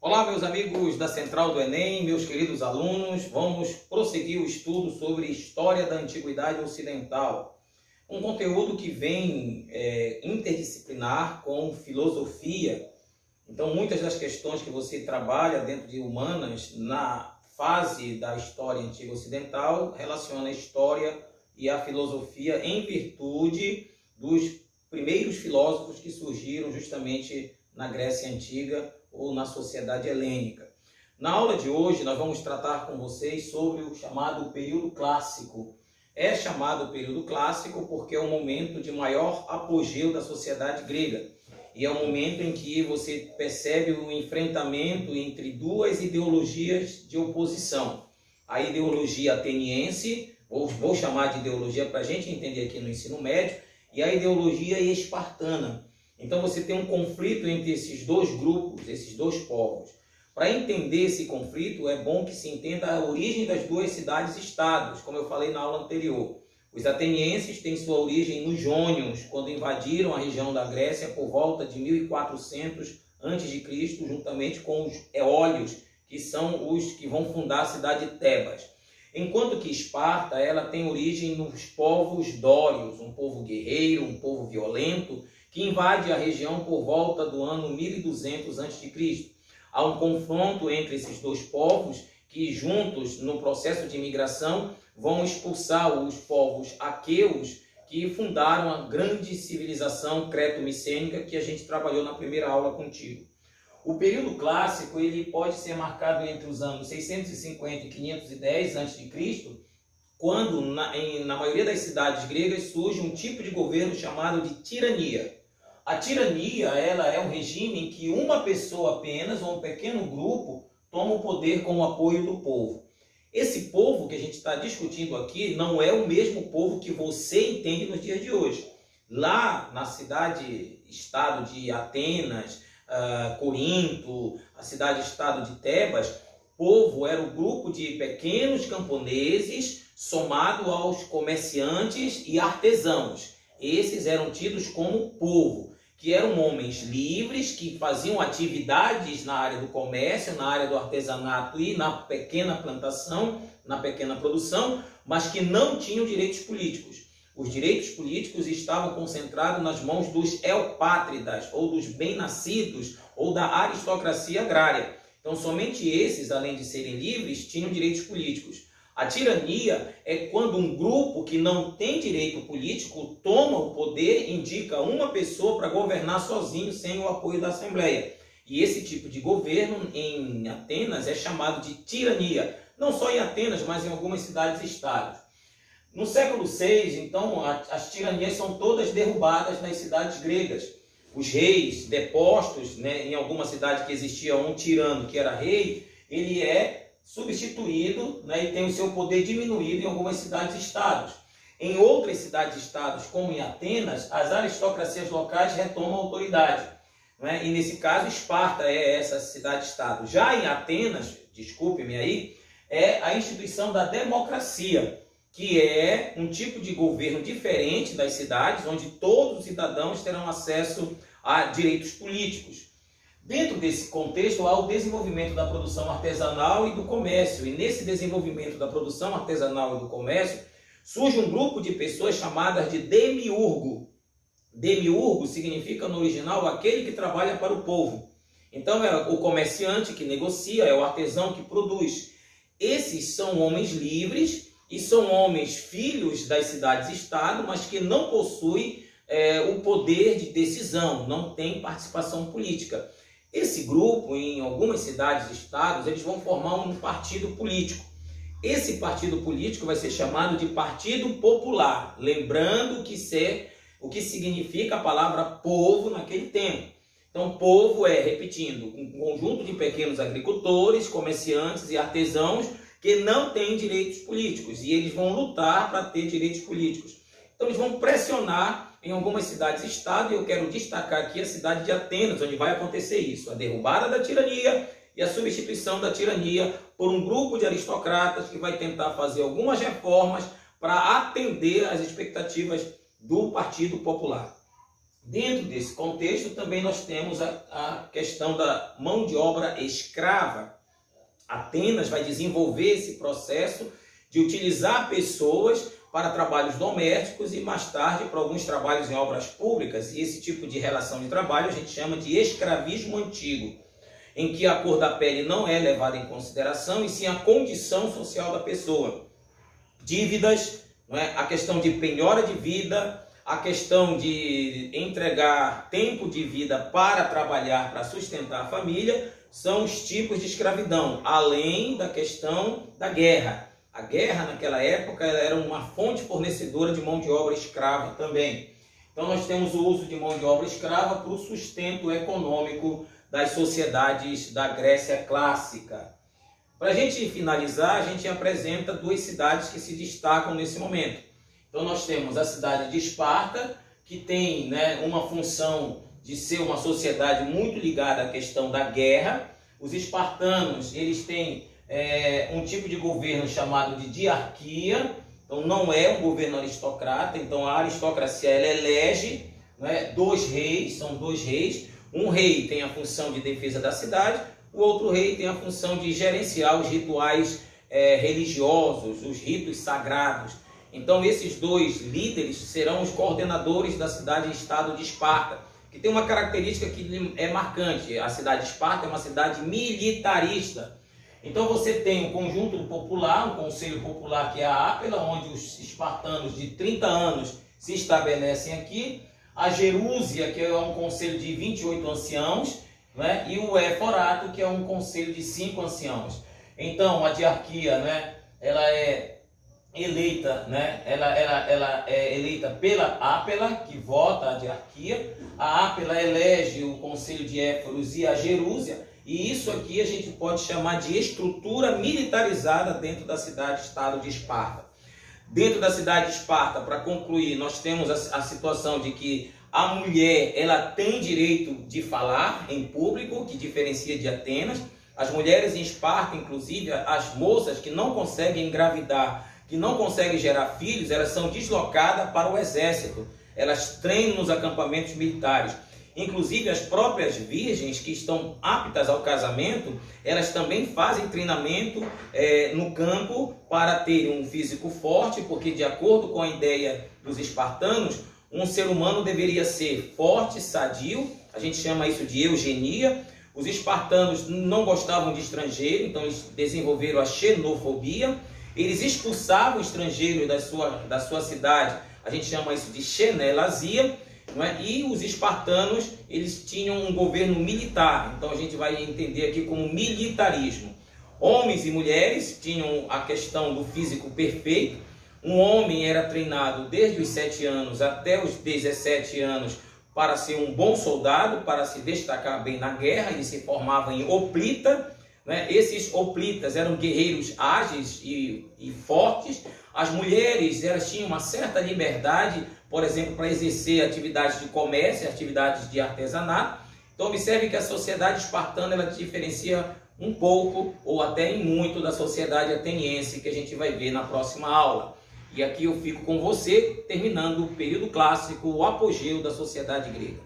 Olá, meus amigos da Central do Enem, meus queridos alunos, vamos prosseguir o estudo sobre História da Antiguidade Ocidental. Um conteúdo que vem interdisciplinar com filosofia. Então, muitas das questões que você trabalha dentro de humanas, na fase da história antiga ocidental, relaciona a história e a filosofia em virtude dos primeiros filósofos que surgiram justamente na Grécia Antiga ou na sociedade helênica. Na aula de hoje, nós vamos tratar com vocês sobre o chamado período clássico. É chamado período clássico porque é o momento de maior apogeu da sociedade grega. E é o momento em que você percebe o enfrentamento entre duas ideologias de oposição. A ideologia ateniense, vou chamar de ideologia para a gente entender aqui no ensino médio, e a ideologia espartana. Então você tem um conflito entre esses dois grupos, esses dois povos. Para entender esse conflito, é bom que se entenda a origem das duas cidades-estados, como eu falei na aula anterior. Os atenienses têm sua origem nos jônios, quando invadiram a região da Grécia por volta de 1400 a.C., juntamente com os eólios, que são os que vão fundar a cidade de Tebas. Enquanto que Esparta, ela tem origem nos povos dórios, um povo guerreiro, um povo violento, que invade a região por volta do ano 1200 a.C. Há um confronto entre esses dois povos que juntos, no processo de imigração, vão expulsar os povos aqueus que fundaram a grande civilização creto-micênica que a gente trabalhou na primeira aula contigo. O período clássico ele pode ser marcado entre os anos 650 e 510 a.C., quando na maioria das cidades gregas surge um tipo de governo chamado de tirania. A tirania ela é um regime em que uma pessoa apenas, ou um pequeno grupo, toma o poder com o apoio do povo. Esse povo que a gente está discutindo aqui não é o mesmo povo que você entende nos dias de hoje. Lá na cidade-estado de Atenas, Corinto, a cidade-estado de Tebas, povo era o grupo de pequenos camponeses somado aos comerciantes e artesãos. Esses eram tidos como povo, que eram homens livres, que faziam atividades na área do comércio, na área do artesanato e na pequena plantação, na pequena produção, mas que não tinham direitos políticos. Os direitos políticos estavam concentrados nas mãos dos eupátridas, ou dos bem-nascidos, ou da aristocracia agrária. Então, somente esses, além de serem livres, tinham direitos políticos. A tirania é quando um grupo que não tem direito político toma o poder, indica uma pessoa para governar sozinho, sem o apoio da Assembleia. E esse tipo de governo em Atenas é chamado de tirania. Não só em Atenas, mas em algumas cidades-estados. No século VI, então, as tiranias são todas derrubadas nas cidades gregas. Os reis depostos, em alguma cidade que existia um tirano que era rei, ele é substituído e tem o seu poder diminuído em algumas cidades-estados. Em outras cidades-estados, como em Atenas, as aristocracias locais retomam a autoridade. E nesse caso, Esparta é essa cidade-estado. Já em Atenas, desculpe-me aí, é a instituição da democracia, que é um tipo de governo diferente das cidades, onde todos os cidadãos terão acesso a direitos políticos. Dentro desse contexto, há o desenvolvimento da produção artesanal e do comércio. E nesse desenvolvimento da produção artesanal e do comércio, surge um grupo de pessoas chamadas de demiurgo. Demiurgo significa, no original, aquele que trabalha para o povo. Então, é o comerciante que negocia, é o artesão que produz. Esses são homens livres e são homens filhos das cidades-estado, mas que não possuem o poder de decisão, não têm participação política. Esse grupo, em algumas cidades-estados, eles vão formar um partido político. Esse partido político vai ser chamado de Partido Popular, lembrando o que significa a palavra povo naquele tempo. Então, povo repetindo, um conjunto de pequenos agricultores, comerciantes e artesãos que não têm direitos políticos, e eles vão lutar para ter direitos políticos. Então, eles vão pressionar em algumas cidades-estado, e eu quero destacar aqui a cidade de Atenas, onde vai acontecer isso, a derrubada da tirania e a substituição da tirania por um grupo de aristocratas que vai tentar fazer algumas reformas para atender às expectativas do Partido Popular. Dentro desse contexto, também nós temos a questão da mão de obra escrava. Atenas vai desenvolver esse processo de utilizar pessoas para trabalhos domésticos e mais tarde para alguns trabalhos em obras públicas. E esse tipo de relação de trabalho a gente chama de escravismo antigo, em que a cor da pele não é levada em consideração e sim a condição social da pessoa. Dívidas, não é? A questão de penhora de vida, a questão de entregar tempo de vida para trabalhar, para sustentar a família, são os tipos de escravidão, além da questão da guerra. A guerra naquela época era uma fonte fornecedora de mão de obra escrava também. Então nós temos o uso de mão de obra escrava para o sustento econômico das sociedades da Grécia clássica. Para a gente finalizar, a gente apresenta duas cidades que se destacam nesse momento. Então nós temos a cidade de Esparta, que tem, né, uma função de ser uma sociedade muito ligada à questão da guerra. Os espartanos, eles têm um tipo de governo chamado de diarquia, então não é um governo aristocrata. Então a aristocracia ela elege, né, dois reis, são dois reis. Um rei tem a função de defesa da cidade, o outro rei tem a função de gerenciar os rituais religiosos, os ritos sagrados. Então esses dois líderes serão os coordenadores da cidade e estado de Esparta, que tem uma característica que é marcante. A cidade de Esparta é uma cidade militarista. Então você tem um conjunto popular, um conselho popular que é a Ápela, onde os espartanos de 30 anos se estabelecem aqui. A Gerúsia, que é um conselho de 28 anciãos, né? E o Éforato, que é um conselho de 5 anciãos. Então a diarquia, né, ela é eleita, né? Ela é eleita pela Ápela, que vota a diarquia. A Ápela elege o conselho de Éforos e a Gerúsia. E isso aqui a gente pode chamar de estrutura militarizada dentro da cidade-estado de Esparta. Dentro da cidade de Esparta, para concluir, nós temos a situação de que a mulher ela tem direito de falar em público, que diferencia de Atenas. As mulheres em Esparta, inclusive as moças que não conseguem engravidar, que não conseguem gerar filhos, elas são deslocadas para o exército. Elas treinam nos acampamentos militares. Inclusive as próprias virgens que estão aptas ao casamento, elas também fazem treinamento no campo para terem um físico forte, porque de acordo com a ideia dos espartanos, um ser humano deveria ser forte, sadio. A gente chama isso de eugenia. Os espartanos não gostavam de estrangeiro, então eles desenvolveram a xenofobia. Eles expulsavam o estrangeiro da sua cidade. A gente chama isso de xenelasia. Não é? E os espartanos, eles tinham um governo militar. Então a gente vai entender aqui como militarismo. Homens e mulheres tinham a questão do físico perfeito. Um homem era treinado desde os 7 anos até os 17 anos para ser um bom soldado, para se destacar bem na guerra. Ele se formava em hoplita, né? Esses hoplitas eram guerreiros ágeis e fortes. As mulheres, elas tinham uma certa liberdade, por exemplo, para exercer atividades de comércio, atividades de artesanato. Então observe que a sociedade espartana ela diferencia um pouco ou até em muito da sociedade ateniense, que a gente vai ver na próxima aula. E aqui eu fico com você, terminando o período clássico, o apogeu da sociedade grega.